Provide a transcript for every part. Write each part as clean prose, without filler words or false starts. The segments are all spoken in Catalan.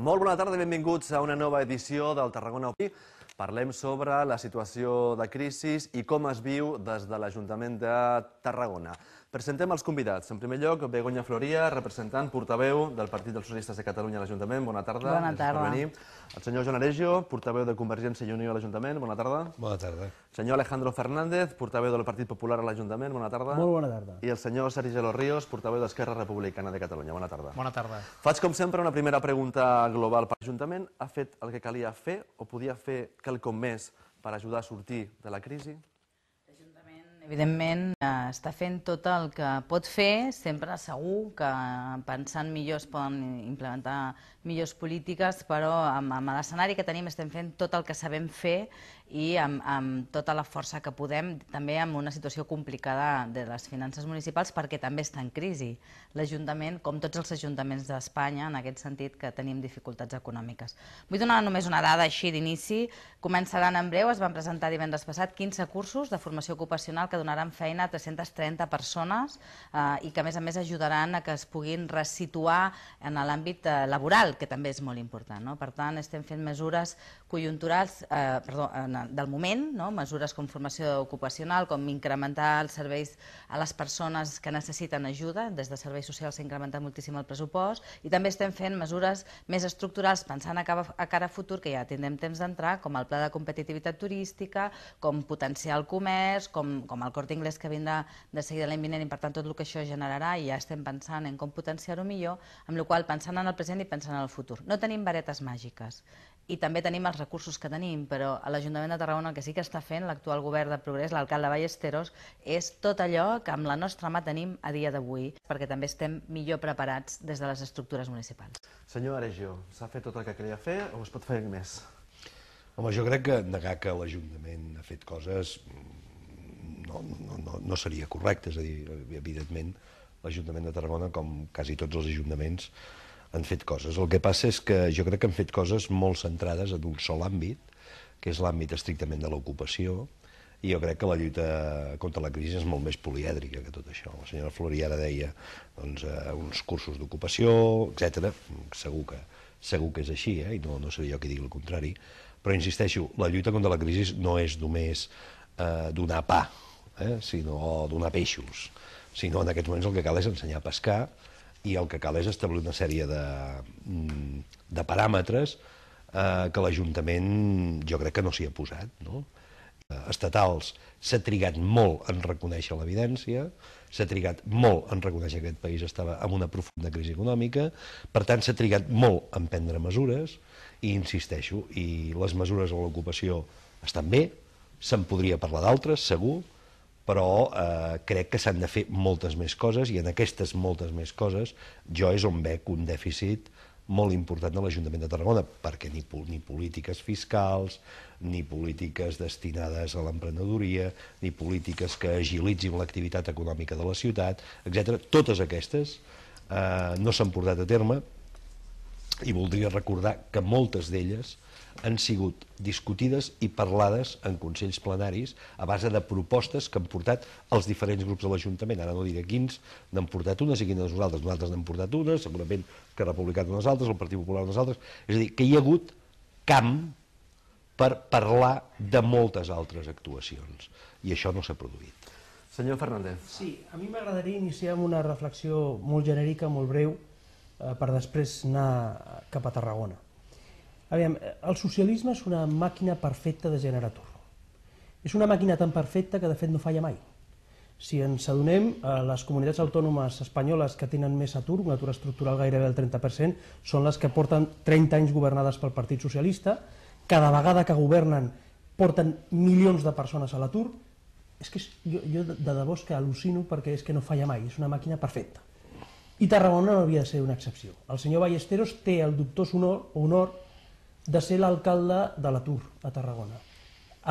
Molt bona tarda i benvinguts a una nova edició del Tarragona Avui. Parlem sobre la situació de crisi i com es viu des de l'Ajuntament de Tarragona. Presentem els convidats. En primer lloc, Begoña Floria, representant, portaveu del Partit dels Socialistes de Catalunya a l'Ajuntament. Bona tarda. Bona tarda. El senyor Joan Aregio, portaveu de Convergència i Unió a l'Ajuntament. Bona tarda. Bona tarda. El senyor Alejandro Fernández, portaveu del Partit Popular a l'Ajuntament. Bona tarda. Molt bona tarda. I el senyor Sergi Los Ríos, portaveu d'Esquerra Republicana de Catalunya. Bona tarda. Bona tarda. Faig, com sempre, una primera pregunta global. L'Ajuntament ha fet el que calia fer o podia fer quelcom més per ajudar a sortir de la crisi? L'Ajuntament, evidentment, està fent tot el que pot fer, sempre segur que pensant millor es poden implementar millors polítiques, però amb l'escenari que tenim estem fent tot el que sabem fer i amb tota la força que podem, també amb una situació complicada de les finances municipals perquè també està en crisi. L'Ajuntament, com tots els ajuntaments d'Espanya, en aquest sentit que tenim dificultats econòmiques. Vull donar només una dada així d'inici. Començaran en breu, es van presentar divendres passat 15 cursos de formació ocupacional que donaran feina a 330 persones i que a més ajudaran a que es puguin resituar en l'àmbit laboral, que també és molt important. Per tant, estem fent mesures conjunturals, del moment, mesures com formació ocupacional, com incrementar els serveis a les persones que necessiten ajuda. Des de serveis socials s'ha incrementat moltíssim el pressupost i també estem fent mesures més estructurals pensant a cara a futur, que ja tindrem temps d'entrar, com el pla de competitivitat turística, com potenciar el comerç, com el Corte Inglés que vindrà de seguida l'any vinent, i per tant tot el que això generarà, i ja estem pensant en com potenciar-ho millor, amb la qual cosa pensant en el present i pensant en el futur. No tenim varetes màgiques i també tenim els recursos que tenim, però a l'Ajuntament de Tarragona el que sí que està fent l'actual govern de Progrés, l'alcalde Ballesteros, és tot allò que amb la nostra mà tenim a dia d'avui, perquè també estem millor preparats des de les estructures municipals. Senyor Aregio, s'ha fet tot el que calia fer o es pot fer més? Home, jo crec que negar que l'Ajuntament ha fet coses no seria correcte. És a dir, evidentment, l'Ajuntament de Tarragona, com quasi tots els ajuntaments, han fet coses. El que passa és que jo crec que han fet coses molt centrades en un sol àmbit, que és l'àmbit estrictament de l'ocupació, i jo crec que la lluita contra la crisi és molt més polièdrica que tot això. La senyora Floria ara deia uns cursos d'ocupació, etc. Segur que és així, i no seré jo qui digui el contrari, però insisteixo, la lluita contra la crisi no és només donar pa, sinó donar peixos, sinó en aquests moments el que cal és ensenyar a pescar i el que cal és establir una sèrie de paràmetres que l'Ajuntament jo crec que no s'hi ha posat. Estatals, s'ha trigat molt en reconèixer l'evidència, s'ha trigat molt en reconèixer que aquest país estava en una profunda crisi econòmica, per tant s'ha trigat molt en prendre mesures i insisteixo, i les mesures a l'ocupació estan bé, se'n podria parlar d'altres, segur, però crec que s'han de fer moltes més coses i en aquestes moltes més coses jo és on veig un dèficit molt important de l'Ajuntament de Tarragona, perquè ni polítiques fiscals, ni polítiques destinades a l'emprenedoria, ni polítiques que agilitzin l'activitat econòmica de la ciutat, etc. Totes aquestes no s'han portat a terme i voldria recordar que moltes d'elles han sigut discutides i parlades en consells plenaris a base de propostes que han portat els diferents grups de l'Ajuntament. Ara no diré quins n'han portat unes i quines nosaltres n'hem portat unes, segurament que Republicana unes altres, el Partit Popular unes altres. És a dir, que hi ha hagut camp per parlar de moltes altres actuacions i això no s'ha produït. Senyor Fernández. Sí, a mi m'agradaria iniciar amb una reflexió molt genèrica, molt breu, per després anar cap a Tarragona. Aviam, el socialisme és una màquina perfecta de generar atur. És una màquina tan perfecta que de fet no falla mai. Si ens adonem, les comunitats autònomes espanyoles que tenen més atur, un atur estructural gairebé del 30%, són les que porten 30 anys governades pel Partit Socialista. Cada vegada que governen porten milions de persones a l'atur. És que jo de debò és que al·lucino perquè és que no falla mai, és una màquina perfecta. I Tarragona no havia de ser una excepció. El senyor Ballesteros té el dubtós honor de ser l'alcalde de l'atur a Tarragona.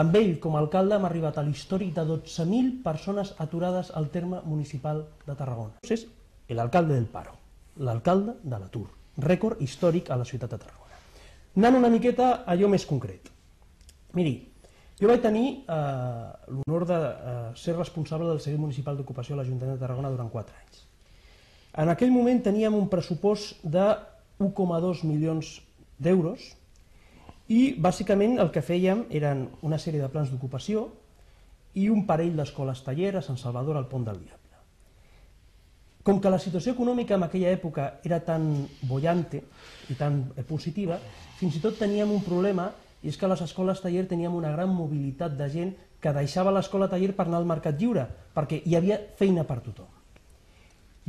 Amb ell, com a alcalde, hem arribat a l'històric de 12.000 persones aturades al terme municipal de Tarragona. És l'alcalde del paro, l'alcalde de l'atur. Rècord històric a la ciutat de Tarragona. Anant una miqueta a allò més concret. Miri, jo vaig tenir l'honor de ser responsable del Servei Municipal d'Ocupació a l'Ajuntament de Tarragona durant 4 anys. En aquell moment teníem un pressupost de 1,2 milions d'euros i bàsicament el que fèiem eren una sèrie de plans d'ocupació i un parell d'escoles taller a Sant Salvador al Pont del Diable. Com que la situació econòmica en aquella època era tan bollante i tan positiva, fins i tot teníem un problema, i és que a les escoles taller teníem una gran mobilitat de gent que deixava l'escola taller per anar al mercat lliure, perquè hi havia feina per tothom.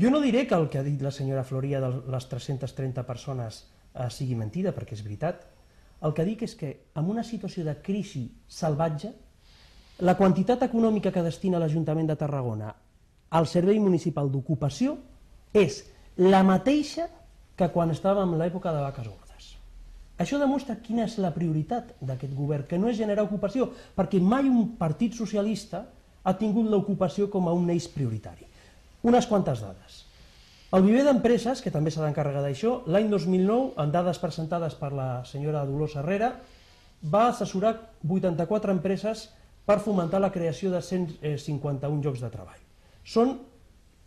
Jo no diré que el que ha dit la senyora Floria de les 330 persones sigui mentida, perquè és veritat. El que dic és que en una situació de crisi salvatge, la quantitat econòmica que destina l'Ajuntament de Tarragona al Servei Municipal d'Ocupació és la mateixa que quan estàvem en l'època de vaques gordes. Això demostra quina és la prioritat d'aquest govern, que no és generar ocupació, perquè mai un partit socialista ha tingut l'ocupació com a un eix prioritari. Unes quantes dades. El viver d'empreses, que també s'ha d'encarregar d'això, l'any 2009, en dades presentades per la senyora Dolors Herrera, va assessorar 84 empreses per fomentar la creació de 151 llocs de treball. Són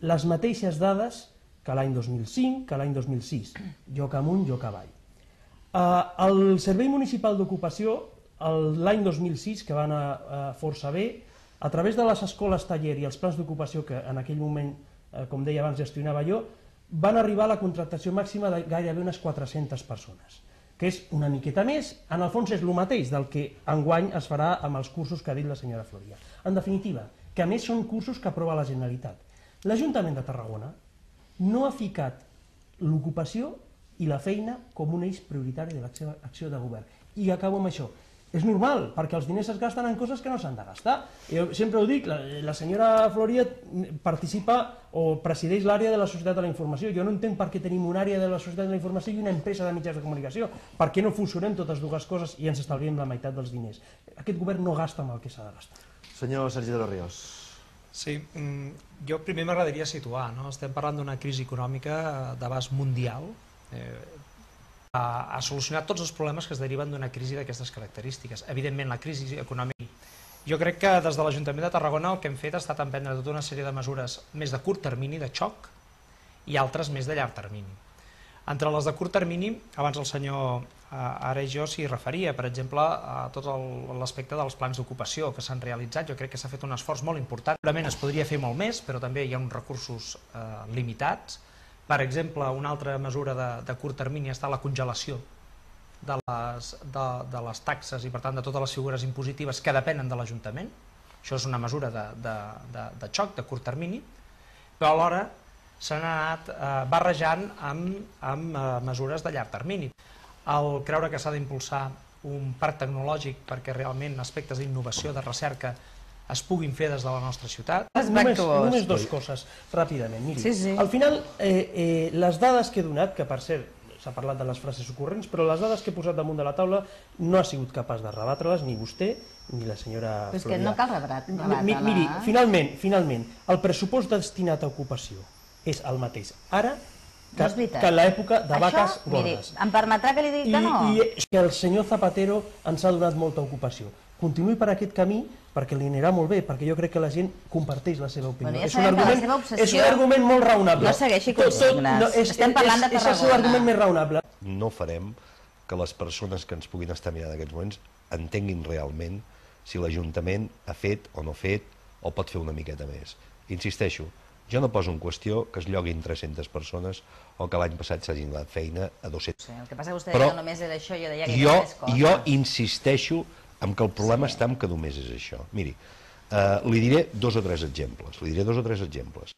les mateixes dades que l'any 2005, que l'any 2006, lloc amunt, lloc avall. El Servei Municipal d'Ocupació, l'any 2006, que va anar força bé, a través de les escoles taller i els plans d'ocupació que en aquell moment, com deia abans, gestionava jo, van arribar a la contractació màxima de gairebé unes 400 persones, que és una miqueta més, en el fons és el mateix del que enguany es farà amb els cursos que ha dit la senyora Floria. En definitiva, que a més són cursos que aprova la Generalitat. L'Ajuntament de Tarragona no ha ficat l'ocupació i la feina com un eix prioritari de la seva acció de govern. I acabo amb això. És normal, perquè els diners es gasten en coses que no s'han de gastar. Jo sempre ho dic, la senyora Floria participa o presideix l'àrea de la Societat de la Informació. Jo no entenc per què tenim una àrea de la Societat de la Informació i una empresa de mitjans de comunicació. Per què no funcionem totes dues coses i ens estalviem la meitat dels diners? Aquest govern no gasta amb el que s'ha de gastar. Senyor Sergi de los Ríos. Sí, jo primer m'agradaria situar, no? Estem parlant d'una crisi econòmica d'abast mundial, a solucionar tots els problemes que es deriven d'una crisi d'aquestes característiques. Evidentment, la crisi econòmica... Jo crec que des de l'Ajuntament de Tarragona el que hem fet ha estat emprendre tota una sèrie de mesures més de curt termini, de xoc, i altres més de llarg termini. Entre les de curt termini, abans el senyor ara i jo s'hi referia, per exemple, a tot l'aspecte dels plans d'ocupació que s'han realitzat. Jo crec que s'ha fet un esforç molt important. Segurament es podria fer molt més, però també hi ha uns recursos limitats. Per exemple, una altra mesura de curt termini està la congelació de les taxes i, per tant, de totes les figures impositives que depenen de l'Ajuntament. Això és una mesura de xoc, de curt termini, però alhora s'han anat barrejant amb mesures de llarg termini. El creure que s'ha d'impulsar un parc tecnològic perquè realment aspectes d'innovació, de recerca, es puguin fer des de la nostra ciutat. Només dues coses, ràpidament. Miri, al final, les dades que he donat, que per cert s'ha parlat de les frases ocorrents, però les dades que he posat damunt de la taula no ha sigut capaç de rebatre-les, ni vostè ni la senyora Floria. Però és que no cal rebatre-la. Miri, finalment, el pressupost destinat a ocupació és el mateix ara que en l'època de vaques gordes. Miri, em permetrà que li digui que no? I que el senyor Zapatero ens ha donat molta ocupació. Continuï per aquest camí perquè li anirà molt bé, perquè jo crec que la gent comparteix la seva opinió. Ja sabem que la seva obsessió... És un argument molt raonable. No segueixi consignes. Estem parlant de Tarragona. És el seu argument més raonable. No farem que les persones que ens puguin estar mirant en aquests moments entenguin realment si l'Ajuntament ha fet o no ha fet o pot fer una miqueta més. Insisteixo, jo no poso en qüestió que es lloguin 300 persones o que l'any passat s'hagin donat feina a 200. El que passa que vostè deia que només era això, jo deia que hi ha més coses. Jo insisteixo en que el problema està en que només és això. Miri, li diré dos o tres exemples.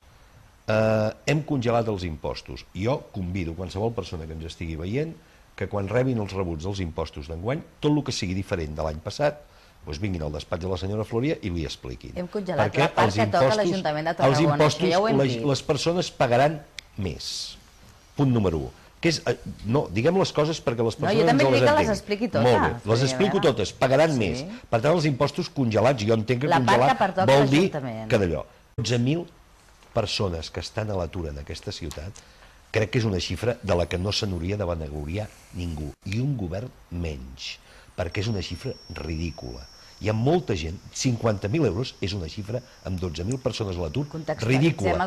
Hem congelat els impostos. Jo convido qualsevol persona que ens estigui veient que quan rebin els rebuts dels impostos d'enguany, tot el que sigui diferent de l'any passat, doncs vinguin al despatx de la senyora Floria i li expliquin. Hem congelat la part que toca a l'Ajuntament de Tarragona, això ja ho hem dit. Les persones pagaran més. Punt número 1. No, diguem les coses perquè les persones ens les entenguin. Jo també dic que les expliqui totes. Molt bé, les explico totes, pagaran més. Per tant, els impostos congelats, jo entenc que congelar vol dir que d'allò. 12.000 persones que estan a l'atur en aquesta ciutat, crec que és una xifra de la que no se n'hauria de vanagloriar ningú. I un govern menys, perquè és una xifra ridícula. Hi ha molta gent, 50.000 euros és una xifra amb 12.000 persones a l'atur ridícula.